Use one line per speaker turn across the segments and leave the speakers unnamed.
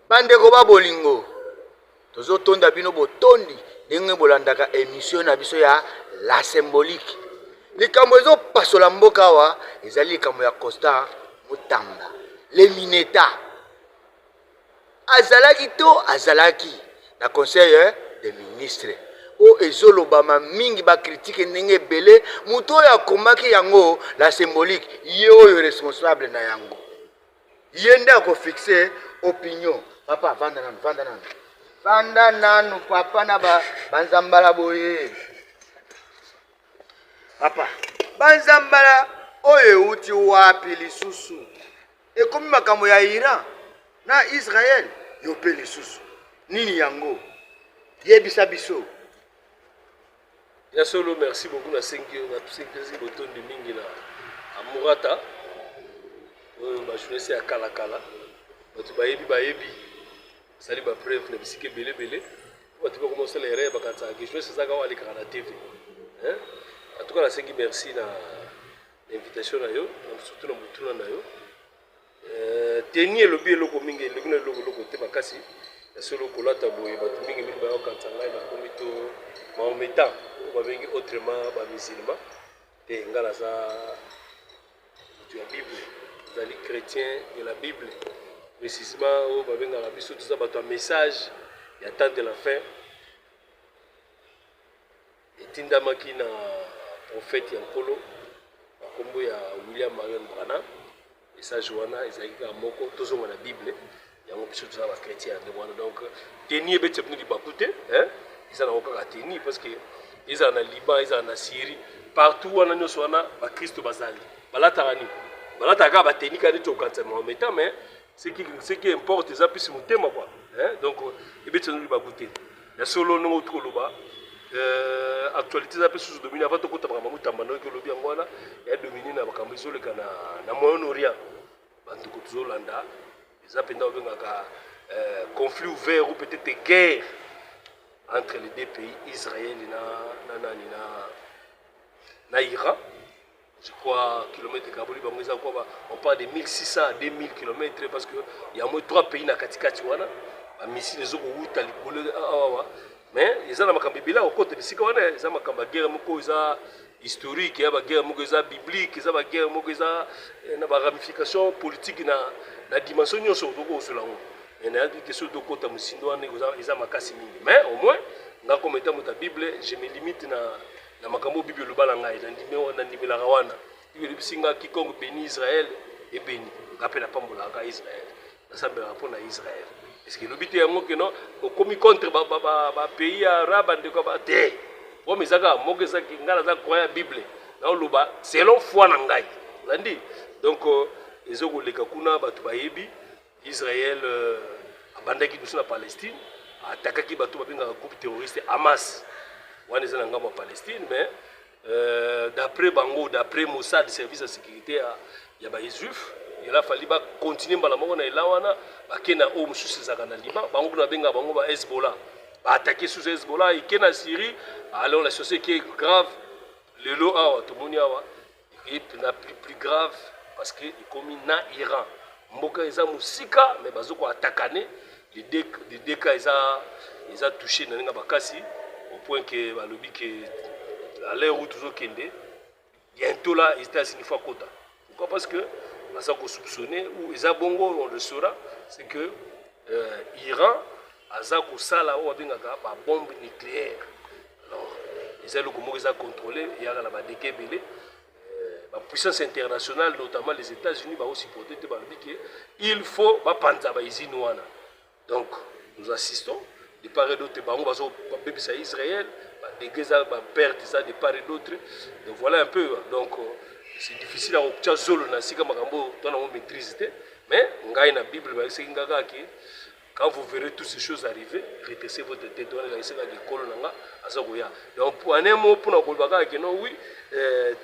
bandeko ba bolingo tozotonda bino botondi ndenge bolandaka émission na biso ya la symbolique. Likambo ezopasola mboka awa ezali likambo ya Constant Mutamba le Mineta. Azalaki to azalaki na conseil des ministres o ezolobama mingi ba critique ndenge ebele muto oyo akomaki yango la symbolique ye oyo responsable na yango ye nde akofixe opinion. Papa vanda nanu papa na banzambala boye papa banzambala oyo euti wapi lisusu ekomi makambo ya Iran na Israël yo pe lisusu nini yango yebisa biso.
Ya solo merci beaucoup na 5 boton de mingi na Amurata ba journée ya kala batu bayebi sali ba preuve na bisike belé batu ba commencer les rêves bakata que je sais ça ka wali kana TV hein. En tout cas la 5 merci na invitation na yo surtout na mutuna na yo teni elobi eloko mingi eloko te makasi ya solo kolata boye batu mingi ba okanta ngai na komito maometa ba bengi autrement ba musulman te ngala za tu la Bible zali chrétien de la Bible précisément au ba benga la biso tout ça ba message ya temps de la fin etindamaki na prophète ya Nkolo bakombo ya William Marion Branham message wana ezali ka moko tozonga na Bible yango biso tout ça ba chrétien de wana donc teni bete pni bakute hein ils ont encore teni parce que ils en a Liban ils en a Syrie partout wana nyoso wana ba Kristo bazali balataka ba teni ka nito kanza Mohamed mais ce qui importe ça plus mutema quoi hein donc ebete no bakute ya solo no tukoloba actualité za pesu dominer avant to kota ba Mutamba no ke lobi ngwana ya dominer na bakambo izoleka na Moyen-Orient bantu ko tuzolanda za penda obengaka conflit ouvert ou peut-être guerre entre les deux pays, Israël et na Iran. Je crois kilomètres Kabuli, on parle de 1600 à 2000 km parce qu'il y a au moins 3 pays na katikati wana. Missile les autres mais ils ont la makambibila au côté de Sikawana, ils ont makamba guerre moko historique, il y a guerre moko biblique, il y a guerre moko na ramification politique na dimension nyoso doko sur la il y a des questions de côté musindo ils ont makasi mingi mais au moins nga kometa muta Bible je me limite na makambo Bible lo balanga na ndimela rawana Bible bisinga kikongo béni Israël et béni rappela pambola ka Israël na sambe rapport na Israël est-ce que le but est ngo que non au komi contre ba pays arabe ndeko ba te o mezaka mogeza ngala za croire Bible na loba selon foi na ngai landi donc ezoko leka kuna batu bayebi Israël abandaki nous na Palestine attaquaki bato babinga groupe terroriste Hamas wana ezana ngamba Palestine mais d'après bango d'après Mossad service de sécurité ya ba juif il a fallu ba continuer mbala moko na elawana bakena o mususu zaka na Liban bango na benga bango ba Hezbollah ba attaquer sous Hezbollah et na Syrie alors la chose qui est grave le lo awa to moni awa et plus grave parce que il commis na Iran mboka eza musika mais bazoko atakane les deux cas ils a touché na nga bakasi au point que balobi que à l'heure où toujours kende bientôt là ils étaient une fois quota pourquoi parce que ça qu'on soupçonner ou ils a bongo on le saura c'est que Iran aza ko sala o bengaka ba bombe nucléaire alors ils a le comment ils a contrôlé il y a la ba dekebele la puissance internationale, notamment les États-Unis, va aussi porter il faut panza ba usine wana. Donc nous assistons de part et d'autre ba on Israël, des guerres ba perdre ça de part et d'autre. Donc voilà un peu donc c'est difficile à obtenir solo na sika makambo dans la maîtrise mais ngai na Bible ba singaka ki quand vous verrez toutes ces choses arriver, redressez votre tête, donnez la sika de kolonanga azagoya. Donc pour un mot pour na kolbaka que non oui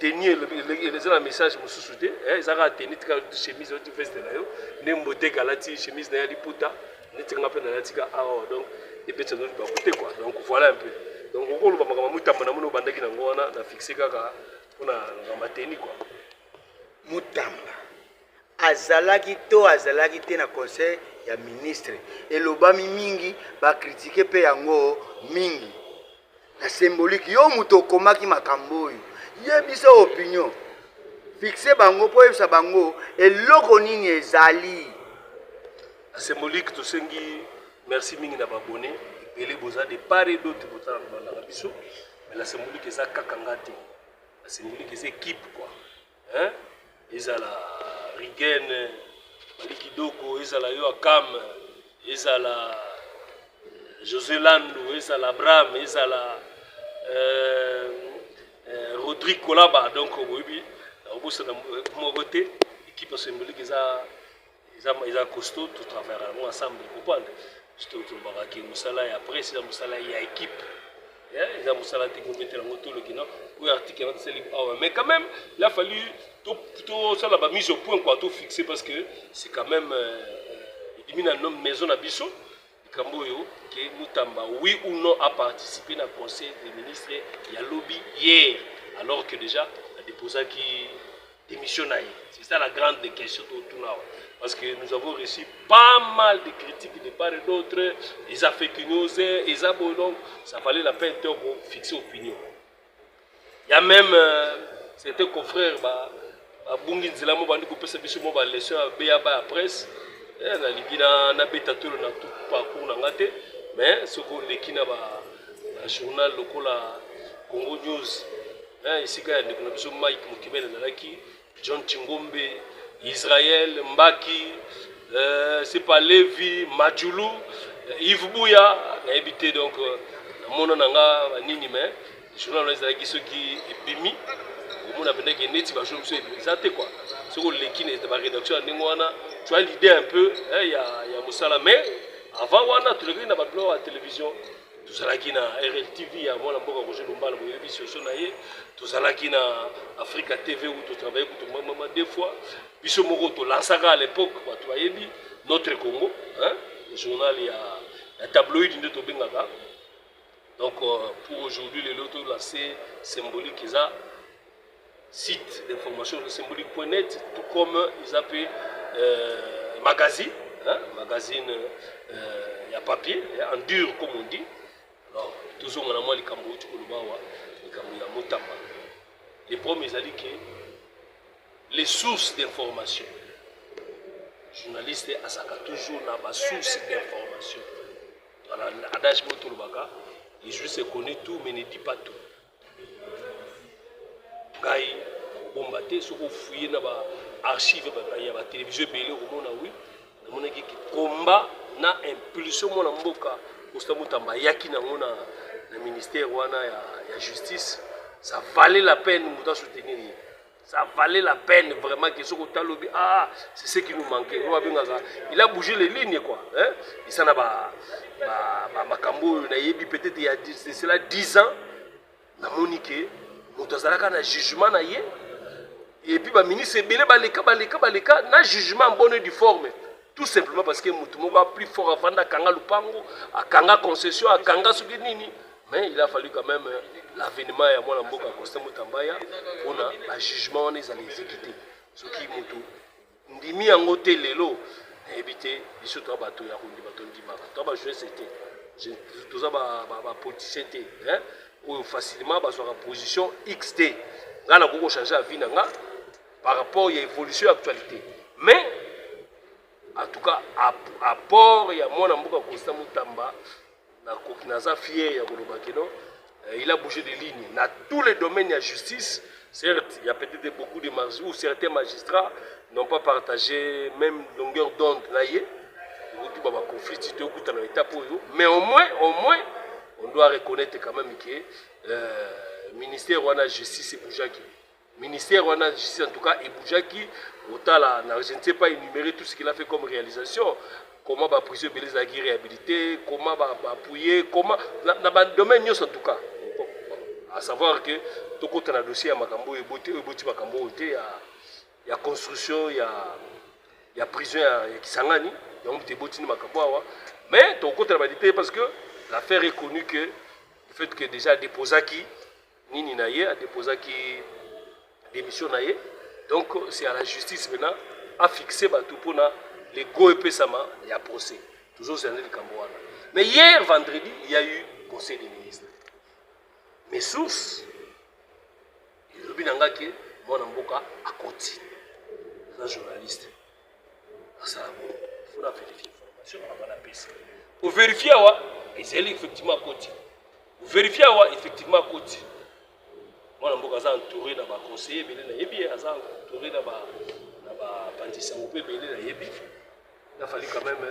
tenir le message me sous-souté ils ont tenir chemise de veste là yo nembote galati chemise na liputa netinga pe na latika donc et peut-être nous pas côté quoi donc voilà un peu donc on va makama Mutamba na muno bandaki na ngona na fixer kaka pour na ngamba tenir quoi
Mutamba azalaki to azalaki te na conseil ya ministre elobami mingi bakritike mpe yango mingi na symbolique yo moto okomaki makambo oyo yebisa opinion fixe bango mpo oyebisa bango eloko nini ezali
la symbolique tosengi merci mingi na babone ebele boza de part et d'autre botala na biso mais la symbolique eza kaka nga te la symbolique eza équipe quoi hein ezala Rigen Malikidoko ezala yo Akam ezala José Lando ezala Abraham ezala Rodrigue Kolaba donc oui obosa na mogote équipe symbolique eza costaud tout travailleront ensemble comprendre juste autour musala et après c'est musala ya équipe ils ont musala te commettre la moto le kina ou article mais quand même il a fallu tout ça la mise au point quoi tout fixé parce que c'est quand même il y a une maison à Bissau Kamboyo que Moutamba oui ou non a participé dans le conseil des ministres il y a lobby hier alors que déjà a déposé qui démissionnaire. C'est ça la grande question tout là. Parce que nous avons reçu pas mal de critiques de part et d'autre. Ils ont fait que nous, ils ont donc ça valait la peine de fixer opinion. Il y a même certains confrères, Bungi Nzilamo bandi ko pesa biso mo ba leçon à Béaba à presse. Na ligina na betatolo na tout parcours na ngate. Mais ce qu'on lekina ba journal lokola Congo News. Ici quand il y a Mike Mukibele Nalaki, John Chingombe, Israël, Mbaki, c'est pas Lévi, Madjoulou, Yves Bouya, on a habité donc mon nanga nini mais je ne sais pas ceux qui bimi, on a besoin que net va jouer ça quoi. Ce que l'équipe de la rédaction n'engwana, tu as l'idée un peu, il y a Moussala mais avant wana tu regardes na ba à la télévision. Tout ça qui na RLTV à moi la mboka Roger Lumbala boyebi biso so na ye tout ça qui na Africa TV où tu travailles pour maman deux fois biso moko to lansaka à l'époque tu ayebi notre Congo hein le journal il y a tabloïd de tobengaka donc pour aujourd'hui les lotos là c'est symbolique ils a site d'information de symbolique.net tout comme ils appellent magazine hein magazine il y a papier en dur comme on dit. Alors, toujours on a moins les Cambodges, les premiers allaient que les sources d'information, journalistes asaka toujours n'a pas source d'information. Voilà, l'adage Motolobaka, les juges connaissent tout mais ne dit pas tout. Gaï, bombaté, ce qu'on fouille dans l'archive, il y a la télévision belé au monde oui, on a dit combat na impulsion mon amboka. Mutamba yaki na ministère wana ya justice ça valait la peine de soutenir ça valait la peine vraiment que ce que lobby c'est ce qui nous manquait il a bougé les lignes quoi hein il s'en a makambo na yebi peut-être il y a cela 10 ans na monique mutazalaka na jugement na ye et puis ministre belé baleka na jugement en bonne et due forme. Tout simplement parce que Moutoumou a plus fort avant d'Akanga Lupango, Akanga concession, Akanga Suginini. Mais il a fallu quand même l'avènement à moi Mboka Costa Moutambaya pour un jugement on les allait exécuter. Ce qui Moutou. Ndimi en hôtel Lelo, éviter, ils sont trois bateaux, ya Rundi bateau Ndima. Trois bateaux c'était. Tout ça va politicien hein, ou facilement bah sur la position XT. Là on a beaucoup changé la vie par rapport à l'évolution de l'actualité. Mais en tout cas, apport, il y a mon amour à Costa Moutamba, il a bougé des lignes. Dans tous les domaines, il y a justice. Certes, il y a peut-être beaucoup de magistrats, ou certains magistrats n'ont pas partagé même longueur d'onde. Mais au moins, on doit reconnaître quand même que le ministère de la Justice est Boujaki. Ministère de la Justice, en tout cas, et Boujaki, je ne sais pas énumérer tout ce qu'il a fait comme réalisation. Comment la prison a été réhabilitée, comment appuyer, comment. Dans le domaine, en tout cas. À savoir que tout le temps, dossier à Makambo, il y a construction, il y a prison, il y a Kisangani, il y a des bottines Makambo. Mais tout le temps, parce que l'affaire est connue que le fait que déjà déposé qui, Nini Naye a déposé qui démission Naye. Donc c'est à la justice maintenant a fixé bato mpona les go epesama ya procès tozozela likambo wana. Mais hier vendredi il y a eu conseil des ministres. Mes sources elobi na nga ke mwana mboka akoti aza journaliste asala bon fona vérifier information avant la pesa ovérifie awa ezali effectivement akoti ovérifie awa effectivement akoti mwana mboka aza entouré na baconseiller ebele nayebi aza entouré na bapandisango mpe ebele nayebi il a fallu quand même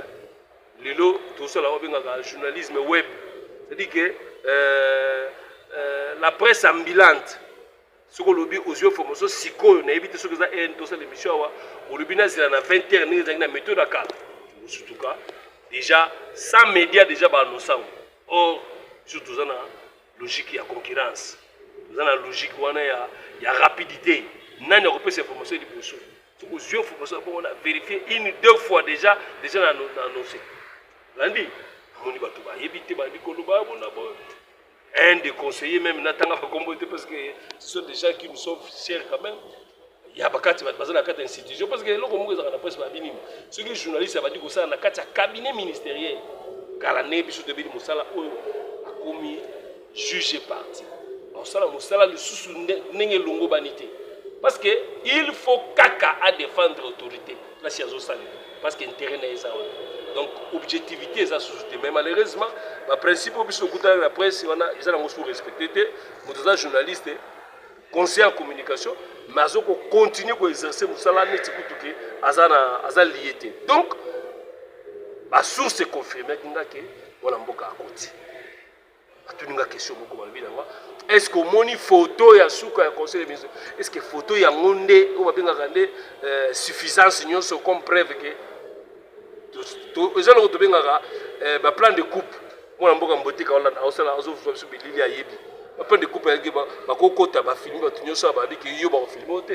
lelo tosala oyo bengaka journalisme web, c'est-à-dire que la presse ambulante soki olobi ozwi information sikoyo nayebi te soki eza n tosala émission awa olobi nazela na 20h ndenge ezalaki na méthode ya kala surtout ka déjà sans média déjà baannonsango. Or biso toza na logique ya concurrence, toza na logique wana ya rapidité. Nani akopesa information liboso soki ozwi information bongo na vérifier une deux fois déjà na annoncé landi amoni bato bayebi te bandi koloba bona bo un des conseillers même n'attend pas combattre parce que ce sont des gens qui nous sont chers quand même. Il y a pas quatre basé dans quatre institutions parce que le Congo dans la presse ba binimi. Ceux qui journalistes va dire que ça na quatre cabinet ministériel. Car la nebi sur de bi musala o a commis juge parti. On sala musala le sous nenge longo banité. Parce que il faut kaka à défendre l'autorité. Là c'est azo sala parce que intérêt na ça. Donc objectivité ça sous-côté. Mais malheureusement le principe obligé de la presse ils ont faut respecter les journalistes conseiller en communication mais ils ont continuer à exercer musala net kutuke azana lié. Donc la source est confirmée que voilà mboka akoti atuninga question moko balbi nanga est-ce que moni photo ya suka ya conseil des ministres est-ce que photo ya ngonde o babengaka nde suffisance nyonso comme preuve que ezalo tobengaka ba plan de coupe mwana mboka mbotika wala ausala azofuwa biso bilili ya yebi ba plan de coupe yaki bakokota ba filmer bato nyonso ba diki yo ba filmer te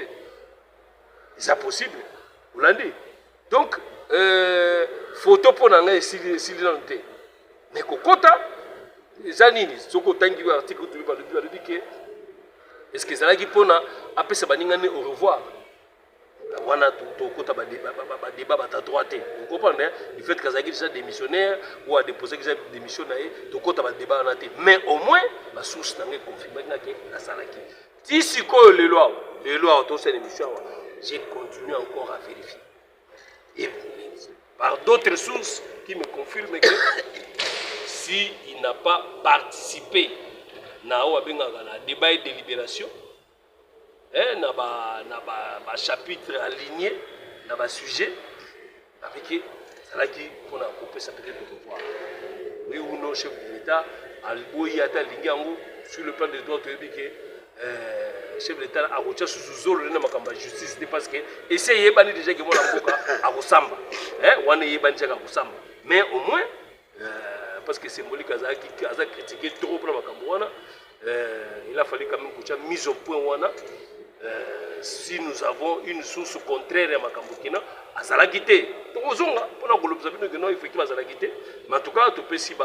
c'est possible olandi. Donc photo pona nga esili na te mais kokota eza nini soko tangi ba article tu ba le dit que est-ce que ezalaki pona apesa baningani au revoir wana tokota ba débat bata droite. Vous comprenez le fait que Zaki déjà démissionnaire ou a déposé déjà démissionnaire tokota ba débat na té mais au moins la source n'anga confirmé que na salaki ti siko les lois to cette émission j'ai continué encore à vérifier et par d'autres sources qui me confirment que si il n'a pas participé na débat et délibération na ba chapitre aligné na ba sujet avec salaki pour couper ça peut-être de pouvoir oui ou non chef de l'État alboyi ata lingango sur le plan des droits que chef de l'État a retiré sous zolo na makamba justice parce que essayer bani déjà que mona mboka akosamba wana yebani déjà akosamba mais au moins parce que symbolique a critiqué trop pour makambo wana il a fallu quand même que mise au point wana. Si nous avons une source contraire à Makambokina, à Salakité, non effectivement à Salakité, mais en tout cas, tu peux si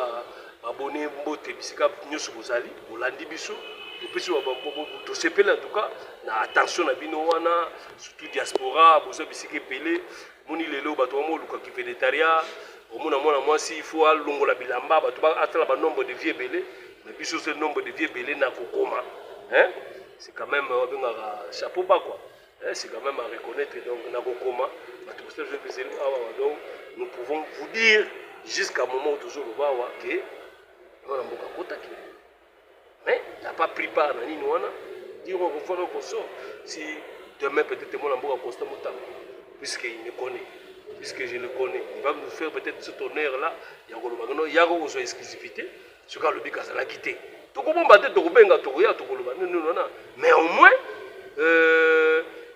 abonner Mbote, Bisika, Nyos Bozali, Bolandi Bissou, tu peux si tu sais en tout cas, attention à Binowana, surtout diaspora, Bosa Bisika Pelé, Moni Lelo, Batoamo, Luka Kifedetaria, au moins moi si il faut longo la bilamba, Batuba, atteindre le nombre de vieux belés, mais Bissou ce nombre de vieux belés n'a qu'au hein? C'est quand même un chapeau bas quoi. C'est quand même à reconnaître donc Nagokoma. Donc nous pouvons vous dire jusqu'à un moment où toujours le voir que mais il n'a pas pris part à Nani Nouana. Dire au revoir qu'on sort. Si demain peut-être mon amour a constamment puisqu'il me connaît, puisque je le connais, il va nous faire peut-être cet honneur là. Il y a une exclusivité. Ce cas le bic à la quitter. Mais au moins,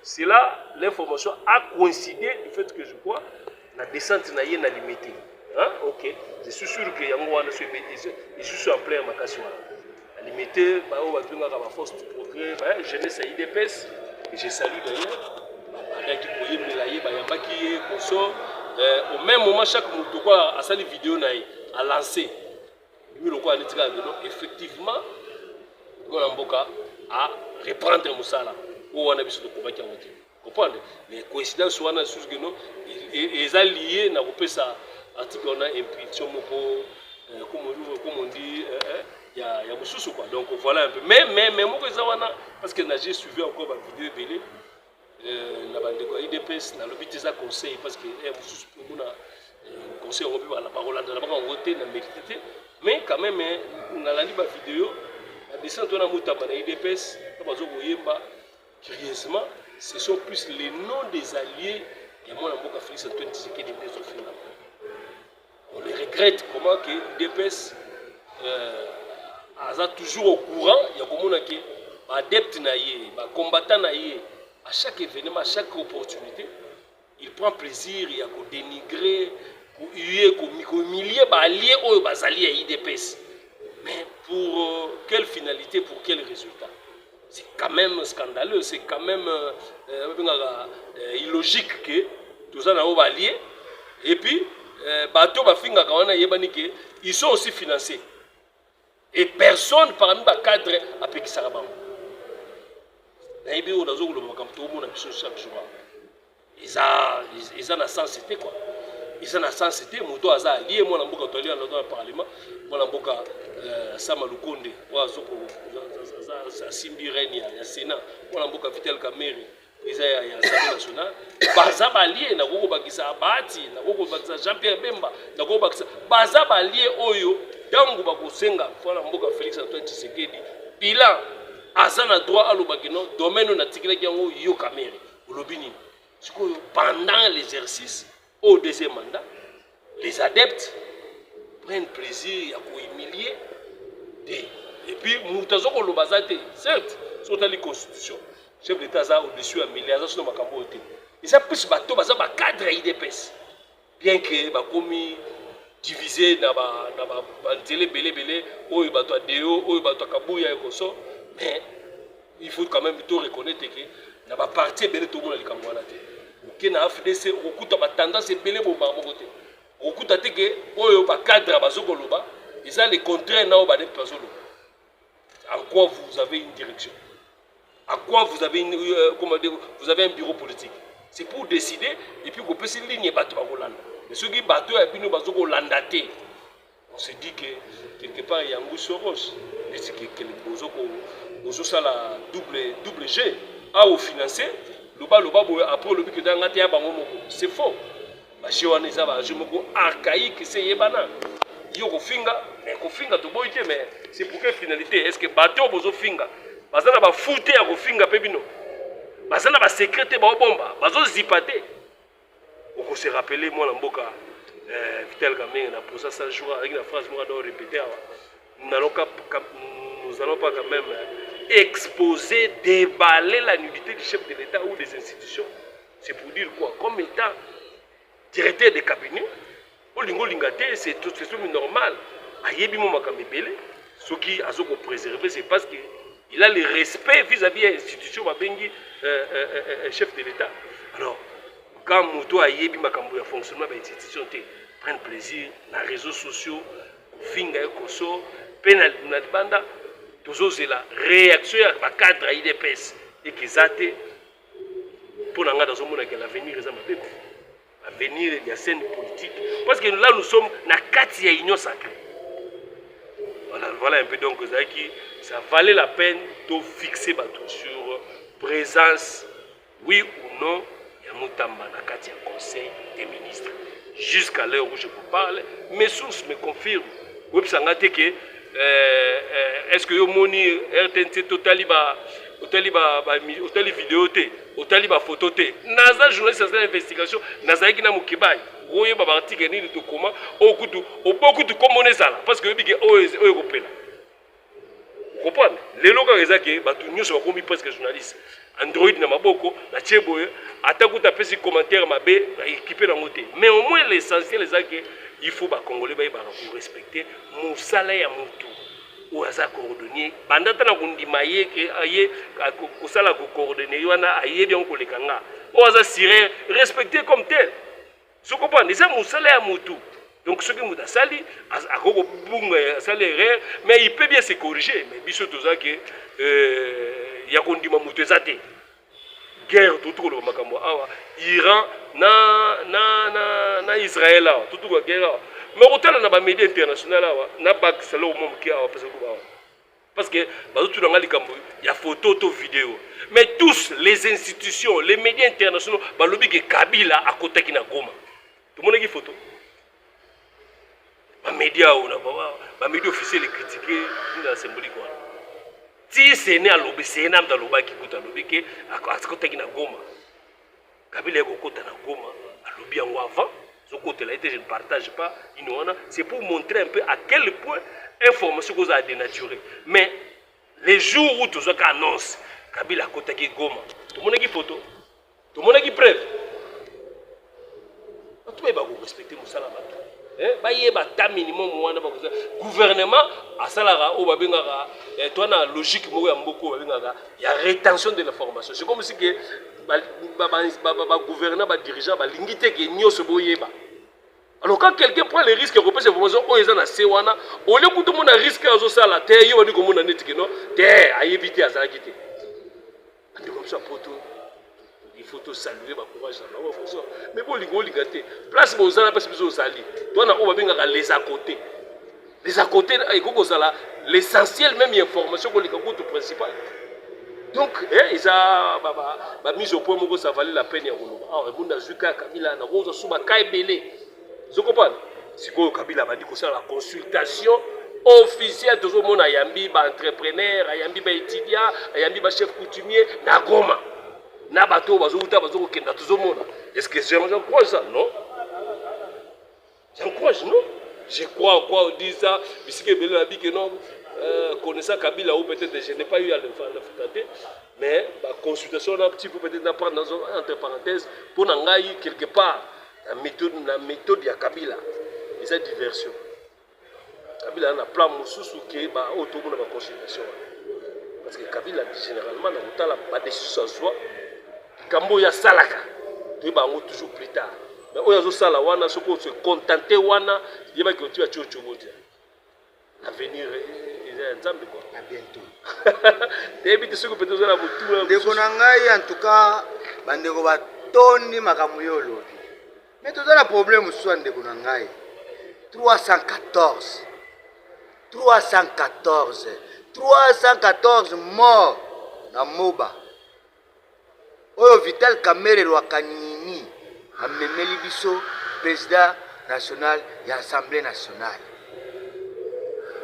c'est là l'information a coïncidé du fait que je crois la descente n'a rien à limiter. Hein? Ok, je suis sûr que je suis en plein macation. À limiter, la force du progrès, jeunesse à IDPS, que je salue d'ailleurs. Au même moment, chaque moto a sa vidéo a lancé. Effectivement, Mboka à reprendre Moussala. Où on a besoin de combattre. comprendre mais coïncidence wana sous que non ils a lié na kopesa article on a impulsion moko comme on dit il y a mususu quoi donc voilà un peu mais moko eza wana parce que j'ai suivi encore ma vidéo belé na bande quoi IDPS na lobby ça conseil parce que mususu pour na conseil on peut la parole dans la banque en voter na mérité mais quand même na landi ba vidéo la descente on a mutamba na IDPS bazo koyemba curieusement ce sont plus les noms des alliés et moi la mboka Félix Antoine Tshisekedi des officiers. On les regrette comment que l'IDPS a toujours au courant il y a comme que adepte naïe combattant naïe à chaque événement à chaque opportunité il prend plaisir il y a qu'on dénigrer qu'on huer qu'on humilier alliés ou alliés à l'IDPS mais pour quelle finalité pour quel résultat c'est quand même scandaleux c'est quand même illogique que tout ça n'a pas allié et puis bateau bafinga kawana yebani que ils sont aussi financés et personne parmi les cadres a payé ça là-bas. On a chaque jour. Ils ont la sensité quoi. Ils ont la sensité. Moto aza allié moi namboka toli dans le parlement. Moi namboka Samalukonde. Moi ça simbi règne ya Sénat. Moi namboka Vital Kamerhe. Ils ont l'Assemblée nationale. Baza allié na koko bakisa Abati, na koko bakisa Jean-Pierre Bemba, na koko bakisa baza allié oyo. Tangu bakosenga fona mboka Félix Antoine Tshisekedi bilan azana droit à l'obakino domaine na tikilaki yango yo Kamerhe olobini siko pendant l'exercice au deuxième mandat les adeptes prennent plaisir à humilier et puis mutazo ko lobazate certes sur la constitution chef d'état za au-dessus à milliards sur makambo te et ça plus bato baza ba cadre IDPS bien que ba komi divisé na ba nzele belé oyo bato adeo oyo bato kabuya ekoso mais il faut quand même tout reconnaître que na ba parti belé tout le monde likambo wana te ok na FDC okuta ba tendance belé bo ba moko te okuta te que oyo ba cadre bazoko loba ils ont les contraires na ba de personnes en quoi vous avez une direction à quoi vous avez comment dire vous avez un bureau politique c'est pour décider et puis qu'on peut se ligne bato ba kolanda. Mais ceux qui battent et puis nous basons landaté. On se dit que quelque part il y a un goût sur roche. Mais c'est que les ça la double G. A au financé, le bas après le but que dans la c'est faux. Parce que les archaïque c'est yebana. Yo finga, mais finga to boyte mais c'est pour quelle finalité? Est-ce que bateau bozo finga? Bazana ba fouté à finga pebino. Bazana ba sécréter ba bomba, bazo zipate. On s'est rappelé, moi, Mboka, Vital Kamerhe, on a posé ça jour avec la phrase, moi, je répéter. Nous n'allons pas quand même exposer, déballer la nudité du chef de l'État ou des institutions. C'est pour dire quoi? Comme étant directeur des cabinets, c'est tout normal. Ayebi mo makambebele, ce qui a préservé, c'est parce qu'il a le respect vis-à-vis de l'institution, chef de l'État. Alors, quand Moto a yébi makambo ya fonctionnement ba institution te prennent plaisir na réseaux sociaux finga ekoso penal na banda toujours c'est la réaction ya ba cadre IDPS et qu'ils pour nga dans monde que l'avenir est mabeko l'avenir de la scène politique parce que là nous sommes na kati ya union sacrée voilà un peu donc ça valait la peine de fixer bateau sur présence oui ou non Moutamba na kati ya conseil des ministres jusqu'à l'heure où je vous parle mes sources me confirment oui ça ngate que est-ce que yo moni RTNC totali vidéo te totali ba photo te naza journaliste à l'investigation naza ki na mukibai oyo ba article ni to comment beaucoup de commoner ça parce que bige oyo kopela comprendre les locaux ezaki ba tout nyuso ba komi presque journaliste Android na maboko na cheboye atakuta pesi commentaire mabe équipé na ngote mais au moins l'essentiel est que il faut ba congolais ba respecter musala ya mutu ou aza coordonner bandata na kundima ye ke aye kusala ko coordonner wana aye bien ko lekanga ou aza siré respecter comme tel ce comprendre ça musala ya mutu donc ce que muta sali akoko bunga sali erreur mais il peut bien se corriger mais biso toza que ya kondima mutu ezate guerre tout le makambo awa Iran na Israël awa tout la guerre awa mais autant na ba médias internationaux awa na ba salo mo mki awa parce que tout dans les cambo il y a photo to vidéo mais tous les institutions les médias internationaux ba lobi que Kabila à côté qui na Goma tout le monde qui photo ba médias ou na ba médias officiels les critiquer dans la symbolique quoi si c'est né à lobby c'est nam dans lobby qui coûte à lobby que à côté qui na Goma Kabila est côté na Goma à lobby en avant ce côté-là, je ne partage pas. C'est pour montrer un peu à quel point l'information vous a dénaturé. Mais les jours où tout ça annonce, Kabila a côté qui Goma, tout le monde a qui photo, tout le monde a qui preuve. Tout le monde va respecter Moussala Batou. Il y a un minimum gouvernement à Salara, où il y a une logique, il y a rétention de l'information. C'est comme si le gouverneur, le dirigeant, l'ingité qui est ce boyeba. Alors quand quelqu'un prend les risques et repère ces informations, oh ils en a sewana, au lieu que tout le monde a risqué à ça la terre, il va dire que monde a net que non, terre a évité à ça quitter. Comme ça pour tout. Il faut tout saluer ma courage ça. Mais bon lingo ligaté. Place bon ça parce que besoin sali. Toi na on va bien les à côté. Les à côté et koko ça l'essentiel même information qu'on les tout principal. Donc ils a ba mise au point moko ça valait la peine ya koloba. Ah monde a zuka Kabila na roza suba kaibele. Vous comprenez? Si Kabila a dit que c'est la consultation officielle de tout le monde, il y a un entrepreneur, il y a un étudiant, il y a un chef coutumier, na Goma. Na bateau, bazo uta, bazo kenda tout le monde. Est-ce que j'en crois ça? Non. J'en crois, non. Je crois en quoi on dit ça. Puisque Belé a dit que non, connaissant Kabila ou peut-être je n'ai pas eu à le fréquenter. Mais la consultation, on a un petit peu peut-être prendre entre parenthèses pour n'engager quelque part. La méthode de Kabila, c'est une diversion. Kabila a un plan moussou qui est autour de la consultation. Parce que Kabila, généralement, dans la décision à soi, Kambo ya salaka, tu vas toujours plus tard. Mais on a zo sala wana, ce qu'on se contenter wana, il y a qui tu as chocho bodia. L'avenir est un exemple quoi.
À bientôt.
Début de ce que peut-être la voiture.
De konangai en tout cas, bande ko ba toni makamuyo lobi. Mais tout ça le problème soit de konangai. 314 morts na Moba. Oyo Vital Kamerhe Rwakanini amemeli biso président national de l'Assemblée nationale.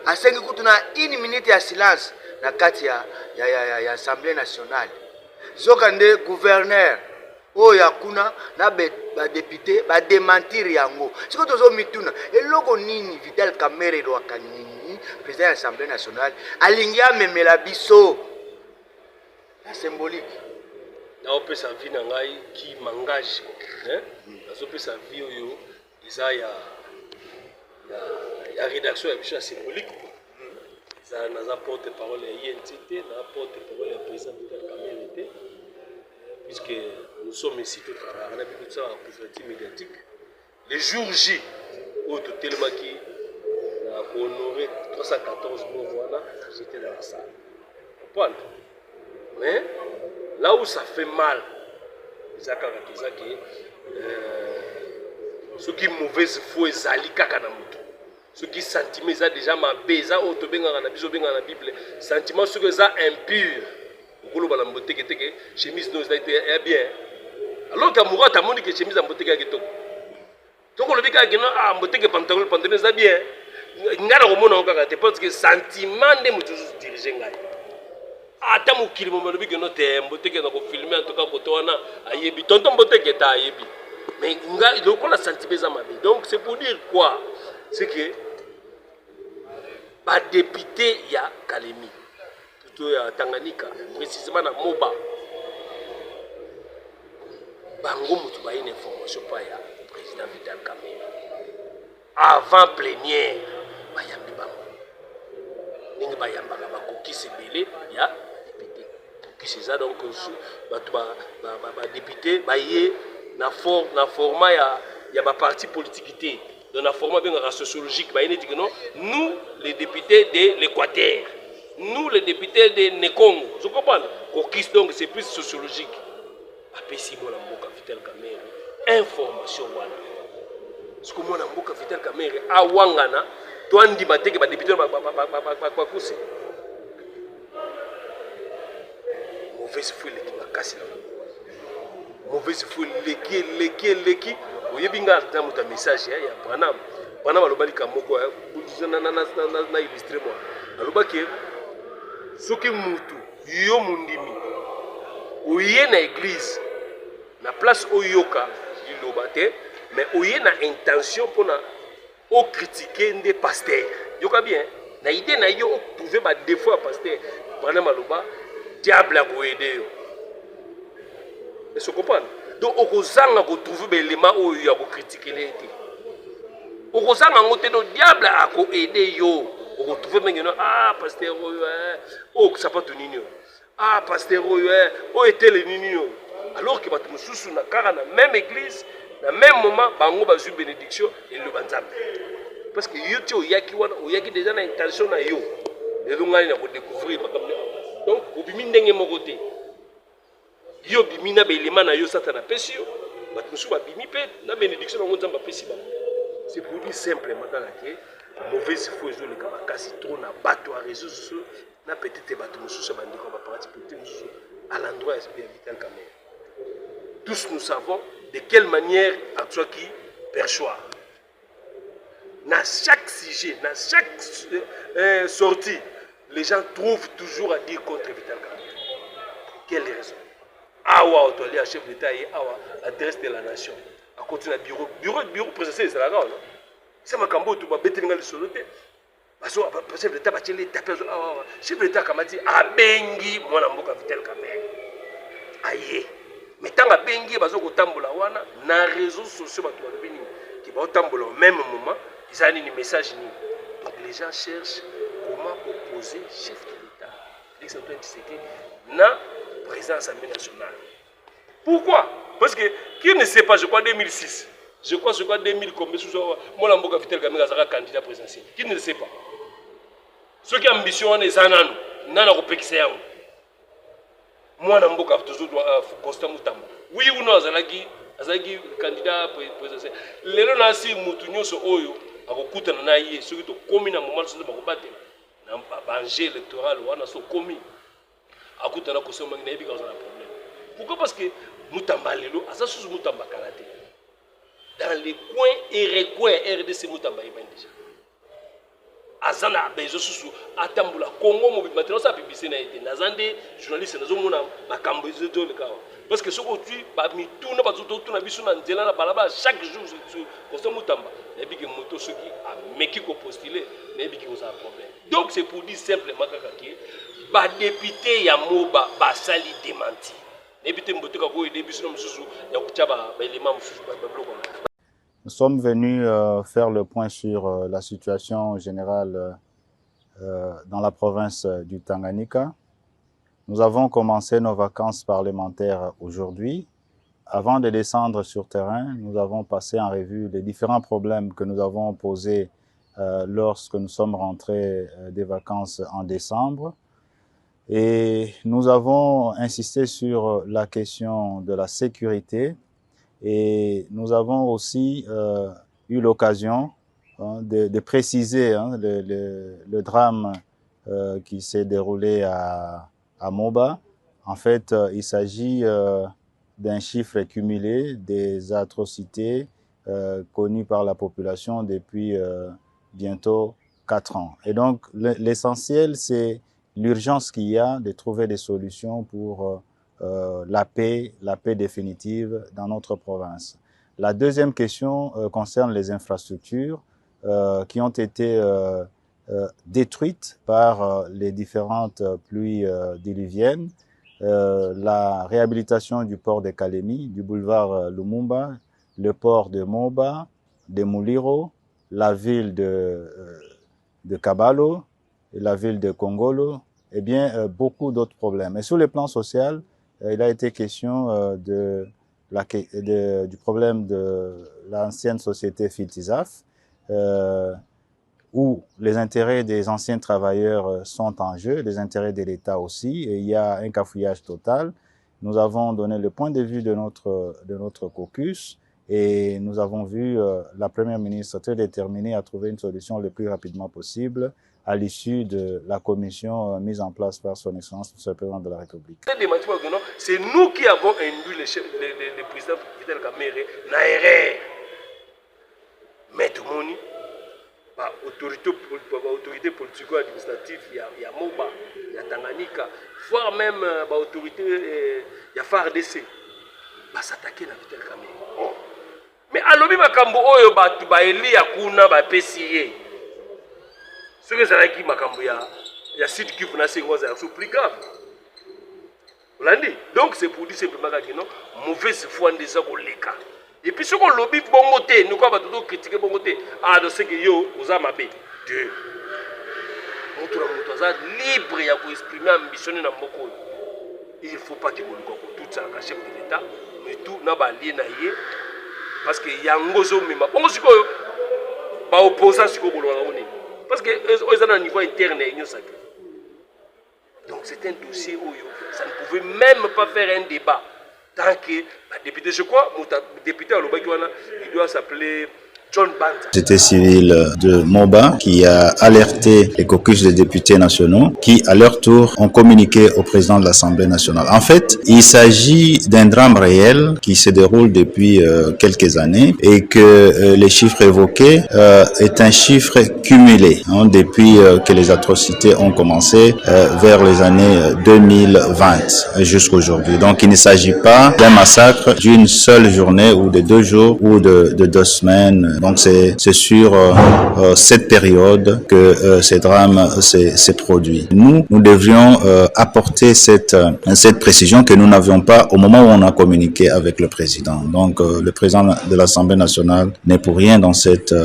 Asengi kutuna une minute ya silence na kati ya Assemblée nationale. Zokande gouverneur oyo akuna na ba député ba démentir yango. Siko tozo mituna eloko nini Vital Kamerhe Rwakanini président de l'Assemblée nationale alingi amemela biso. La symbolique.
On peut sa vie qui m'engage. On peut sa vie où il y a rédaction et symbolique. Ça n'a porte-parole à l'INTT, n'a porte-parole à président de la Cameroun, puisque nous sommes ici tout à l'heure, on a ça en couverture médiatique. Le jour J, où tout tellement qui a honoré 314 mots, voilà, j'étais dans la salle. Vous comprenez? Mais là où ça fait mal, c'est ce qui est mauvais, faut zali kakanamuto. Ce qui sentiment ça déjà ma beza au to benga na biso benga na Bible. Sentiment ce que ça impur. Okolo bala mbote keteke chemise no ça été bien. Alors qu'amoura ta moni que chemise mbote ka ketoko. Toko le bika kino ah mbote ke pantalon ça bien. Ngara ko mona okaka te parce que sentiment de mutu diriger ngai. Ata mukili momalobi que note mbote ke na ko filmer en tout cas koto wana ayebi tonton mbote ke ta ayebi. Mais il y a la sentiment ma vie. Donc c'est pour dire quoi? C'est que les députés, il y a Kalemi, plutôt à Tanganyika, précisément à Moba. Bango Moutou a une information par le président Vital Kamerhe. Avant plénière, Bayambi Bango. Ningi Bayamba Bakoki Sebele, il y a député. Qui c'est ça donc député, Baye. Na format il y a ma parti politique dans la format bien sociologique nous les députés de l'Équateur, nous les députés de Nekongo, je comprends donc c'est plus sociologique apesi mwana mboka Vital Kamerhe information wana ce que mwana mboka Vital Kamerhe awangana to andima teke ba député ba kusi mauvaise foi leki makasi na mauvaise foi leki oyebi nga ata moto message ya Branham alobaki kamoko na illustre moi alobaki soki mutu yo mundimi oye na église na place oyoka liloba te mais oye na intention mpona ocritiquer nde pasteur yoka bien na idée na yo oprouve ba défaut ya pasteur Branham aloba diable akoyede yo est-ce que comprendre donc okozanga kotrouve baélément oyo ya kocritikele ete okozanga yango te no diable akoyede yo okotrouve ndenge no pasteur oyo sapato nini oyo pasteur oyo oyo etele nini oyo alors que bato mosusu na kaka na même église na même moment bango bazwi bénédiction eloba nzambe parce que yo ti oyaki wana oyaki déjà na intention na yo lelo ngai na kodécouvrir makambo donc obimi ndenge moko te yo bimi na baélément na yo satana apesi yo bato mosusu babimi mpe na bénédiction nango nzambe apesi bango c'est pour dire simplement kaka ke mauvaise foi ezoleka makasi trop na bato ya réseau sociaux na peut-être bato mosusu bandeko baparti politique mosusu à l'endroit ya Vital Kamerhe. Tous nous savons de quelle manière Atsuaki perçoit. Dans chaque sujet, dans chaque sortie, les gens trouvent toujours à dire contre Vital Kamerhe. Quelle raison? Awa Otoli, à chef d'État et Awa, adresse de la nation. À côté de bureau présidentiel, c'est la grande. C'est ma cambo, tu vas bêter dans le soloté. Parce que le chef d'État va te taper. Chef d'État Kamati a bengi mon amour Vital Kamerhe. Aïe. Mais tant que bengi bazo kotambola wana na réseaux sociaux bato ba bini qui ba tambola au même moment ils ont un message ni. Donc les gens cherchent comment opposer chef de l'État Félix Antoine Tshisekedi na président de l'Assemblée nationale. Pourquoi? Parce que qui ne sait pas, je crois 2006, je crois 2000 combien mon mboka Vital Kamerhe sera candidat présidentiel. Qui ne le sait pas? Ceux qui ont ambition les anano nana kopekisa yango. Mwana mboka toujours Constant Mutamba. Oui ou non azalaki candidat présidentiel. Lelo na si mutu nyonso oyo akokutana na ye soki to komi na moment so bakobate na banjé électoral wana so komi akutana ko so mangi na yebi ka na problème. Pourquoi? Parce que Mutamba lelo asa susu Mutamba kalaté. Dans les coins et recoins RDC Mutamba yeba déjà. Azana bezo susu atambula Congo mobile maintenant ça publicité na été nazande journaliste nazo mona makambo ezo le kawa parce que ce que tu ba mi tuna ba tout na biso na nzela na balaba chaque jour sur Constant Mutamba et puis que moto ceux qui a meki ko postuler mais puis qui ont un problème donc c'est pour dire simplement que ba député ya moba ba sali démenti député mbotoka ko aider biso na mususu ya kuchaba ba élément mususu ba bloquer.
Nous sommes venus faire le point sur la situation générale dans la province du Tanganyika. Nous avons commencé nos vacances parlementaires aujourd'hui. Avant de descendre sur terrain, nous avons passé en revue les différents problèmes que nous avons posés lorsque nous sommes rentrés des vacances en décembre. Et nous avons insisté sur la question de la sécurité. Et nous avons aussi eu l'occasion de préciser le drame qui s'est déroulé à Moba. En fait, il s'agit d'un chiffre cumulé des atrocités connues par la population depuis bientôt 4 ans. Et donc, l'essentiel, c'est l'urgence qu'il y a de trouver des solutions pour la paix définitive dans notre province. La deuxième question concerne les infrastructures qui ont été détruites par les différentes pluies diluviennes. La réhabilitation du port de Kalemi, du boulevard Lumumba, le port de Moba, de Muliro, la ville de Kabalo, et la ville de Kongolo, et bien beaucoup d'autres problèmes. Et sur le plan social, il a été question du problème de l'ancienne société Filtizaf, où les intérêts des anciens travailleurs sont en jeu, les intérêts de l'État aussi, et il y a un cafouillage total. nous avons donné le point de vue de notre caucus et nous avons vu la Première ministre très déterminée à trouver une solution le plus rapidement possible à l'issue de la commission mise en place par son Excellence, M. le Président de la République.
C'est nous qui avons induit le président Vital Kamerhe dans l'erreur. Mais tout le monde, autorité politico-administrative, il y a MOBA, il y a Tanganyika, voire même l'autorité, il y a FARDC, va s'attaquer à Vital Kamerhe. Mais à l'objet makambo oyo batu ba eli akuna ba PCA. Ce que ça a qui makambo ya site qui vous n'a c'est plus grave. Donc c'est pour dire simplement que non mauvaise foi des leka. Et puis ce qu'on lobby bon moté, nous quoi va tout critiquer bon moté. Ah de ce que yo vous a mabé. Dieu. Notre libre ya pour exprimer ambition na mboko. Il faut pas que vous tout ça la chef de l'état mais tout na ba lié na yé parce que yangozo mema. On se ko ba opposant ce ko bolwa ngoni. Parce que eux ont un niveau interne et nous sacré. Donc c'est un dossier où ça ne pouvait même pas faire un débat. Tant que le député, je crois, le député il doit s'appeler John Banta.
La société civile de MOBA qui a alerté les caucus des députés nationaux qui, à leur tour, ont communiqué au président de l'Assemblée nationale. En fait, il s'agit d'un drame réel qui se déroule depuis quelques années et que les chiffres évoqués est un chiffre cumulé depuis que les atrocités ont commencé vers les années 2020 jusqu'à aujourd'hui. Donc, il ne s'agit pas d'un massacre d'une seule journée ou de 2 jours ou de 2 semaines. Donc c'est sur cette période que ces drames s'est produit. Nous devrions apporter cette précision que nous n'avions pas au moment où on a communiqué avec le président. Donc le président de l'Assemblée nationale n'est pour rien dans cette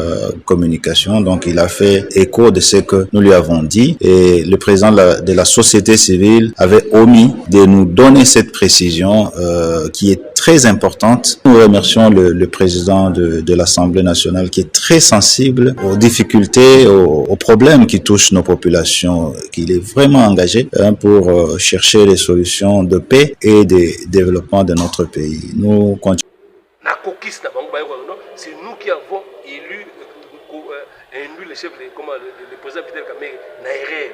communication. Donc il a fait écho de ce que nous lui avons dit et le président de la société civile avait omis de nous donner cette précision qui est très importante. Nous remercions le président de l'Assemblée nationale qui est très sensible aux difficultés, aux problèmes qui touchent nos populations, qu'il est vraiment engagé pour chercher des solutions de paix et de développement de notre pays. Nous continuons.
C'est nous qui avons élu le chef, le président Vital Kamerhe na erreur.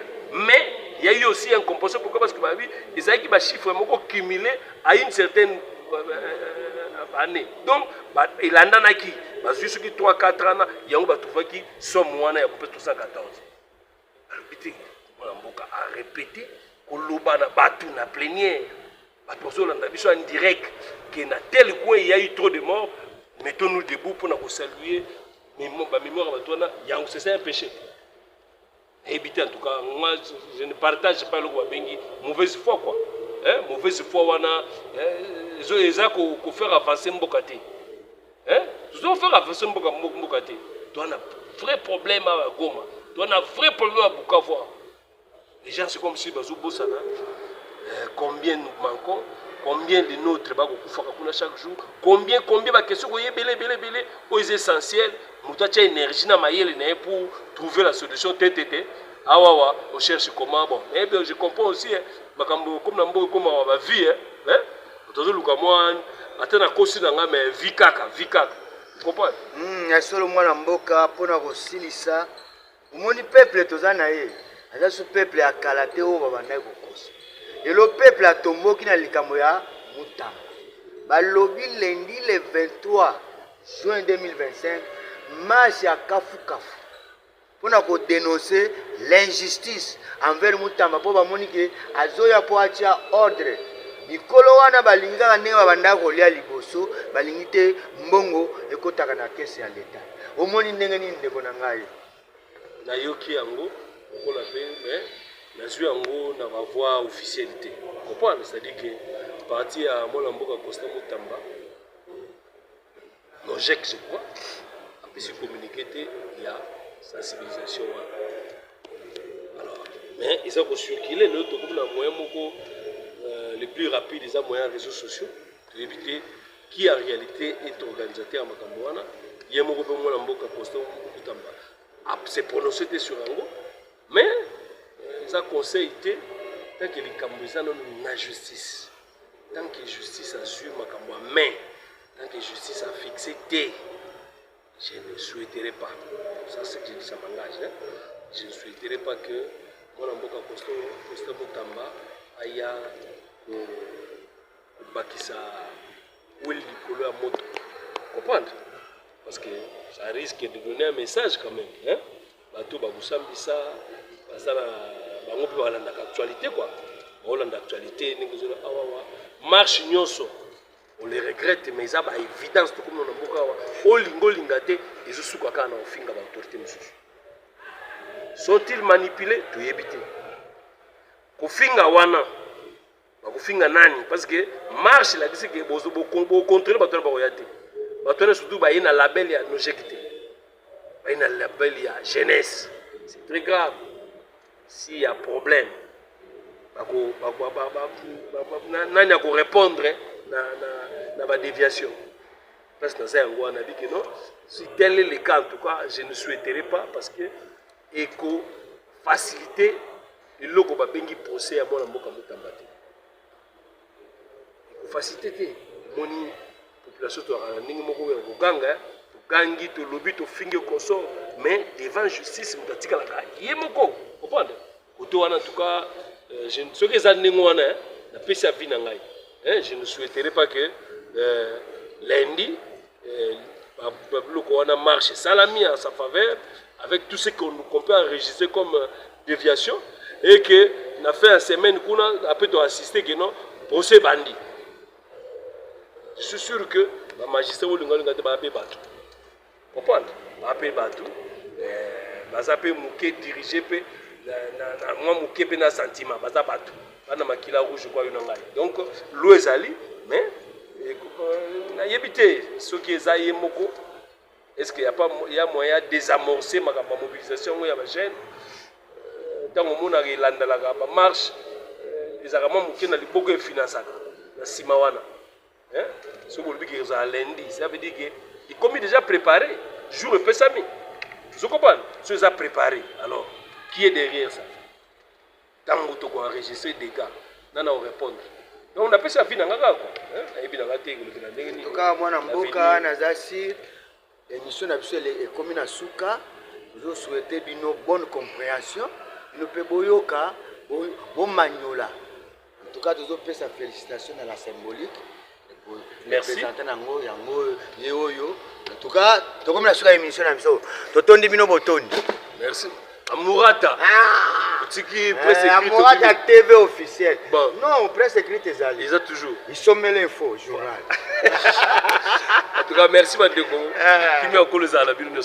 Mais il y a eu aussi un composant. Pourquoi? Parce que les chiffres sont cumulés à une certaine année. Donc, il en a qui juste 3-4 ans, il y a qui sont moins à peu près 214. A répété que l'Obana Batu na plénière, en direct, que dans tel coin il y a eu trop de morts, mettons-nous debout pour nous saluer. Mais ma mémoire, c'est un péché. Éviter en tout cas, moi je ne partage pas le mauvaise foi quoi. Mauvaise foi, ils ont faire avancer Mbokate. Ils ont fait avancer Mbokate. Tu as un vrai problème à Goma. Tu as un vrai problème à Bukavu. Les gens, c'est comme si combien nous manquons, combien de nôtres chaque jour, combien de questions aux essentiels, nous avons une énergie pour trouver la solution. Awawa, on cherche comment. Bon, mais je comprends aussi, comme dans ma vie, mais vie kaka. Tu comprends?
Solo mwana mboka pona kosilisa. Umoni peuple tozana ye. Aza su peuple ya kalate o babanda kokosa. Et le peuple a tomboki na likambo ya Mutamba. Balobi lundi le 23 juin 2025, marche ya Kafu Kafu. Pour nous dénoncer l'injustice envers Mutamba pour bamoni ke azoya po atia ordre mikolo wana balinga ne babanda kolia liboso balingi te mbongo ekotaka na kese ya leta omoni ndenge nini ndeko na ngai
na yoki yango okola pe na zwi yango na ba voix officialité comprendre c'est-à-dire que parti à mona mboka Constant Mutamba logique je crois après se communiquer il y a sensibilisation. Alors, mais ils ont circulé le moyen le plus rapide des moyens réseaux sociaux pour éviter qui en réalité est organisateur à Makambouana. Il y a un mboka Constant Mutamba. C'est prononcé sur Ango, mais ils ont conseillé tant que les Cambouisans ont une justice. tant que justice a su makambo main, tant que justice a fixé T, je ne souhaiterais pas, ça c'est que je dis, ça m'engage, hein? Je ne souhaiterais pas que mon amboka Costa Mutamba aya bakisa ou likolo à moto, comprendre? Parce que ça risque de donner un message quand même, hein? Bato bagusambisa basala bango pe balanda actualité quoi. Balanda actualité ningozona awawa marche nyonso. On les regrette mais ça ba évidence tout comme on a beaucoup olingo lingate ezo suka kana ofinga ba autorité mususu. Sont-ils manipulés? Tu yebite. Kofinga wana. Bakofinga nani parce que marche la kisi ke bozo bo contrôler bato ba oyate. Bato surtout ba ina label ya nojekité. Ba ina label ya jeunesse. C'est très grave. S'il y a problème, nani a répondre na ba déviation. Parce que ça on a dit que non, si tel est le cas en tout cas, je ne souhaiterais pas parce que éco faciliter le logo ba bengi procès à mona mboka mutambate. Éco faciliter moni population to ra ningi moko ya ganga, gangi to lobby to finge koso mais devant justice mutatika la ye moko comprendre koto wana en tout cas je ne sais que ça ningo wana na pesa vie na ngai je ne souhaiterais pas que lundi on a marché salami en sa faveur avec tout ce qu'on peut enregistrer comme déviation et que on a fait une semaine qu'on a après de assister que non procès bandit. Je suis sûr que le magistrat ou le gars va appeler Batou. Comprendre? Va appeler Batou. Va appeler Mouké diriger pe na moi Mouké pe na sentiment. Va appeler Batou. Va na makila rouge quoi une ngai. Donc l'eau est allée mais na yebité ce qui est aillé moko. Est-ce qu'il y a pas moyen de désamorcer ma mobilisation ou ya ba jeune tant au monde a relanda la marche les arabes Mouké na liboko e finançaka na simawana. Hein? Ce que vous dites lundi, ça veut dire qu'il est déjà préparé. Jour et pesami. Vous comprenez? C'est déjà préparé. Alors, qui est derrière ça? Tant que vous enregistrez des gars, on va répondre. Donc, on appelle ça vie dans la quoi.
En tout cas, moi, Namboka, Nazasi, l'émission est comme une souka. Je souhaite une bonne compréhension. Nous pouvons bon magnola. En tout cas, nous avons fait sa félicitation dans la symbolique.
Merci.
En tout cas, tu comme la soirée émission na biso. Totondi bino botondi.
Merci. Amourata.
Amourata TV officiel.
Bon.
Non, presse écrite ezali.
Ils ont toujours.
Ils sont l'info journal.
En tout cas, merci Madeko. Qui m'a collé ça à la bille de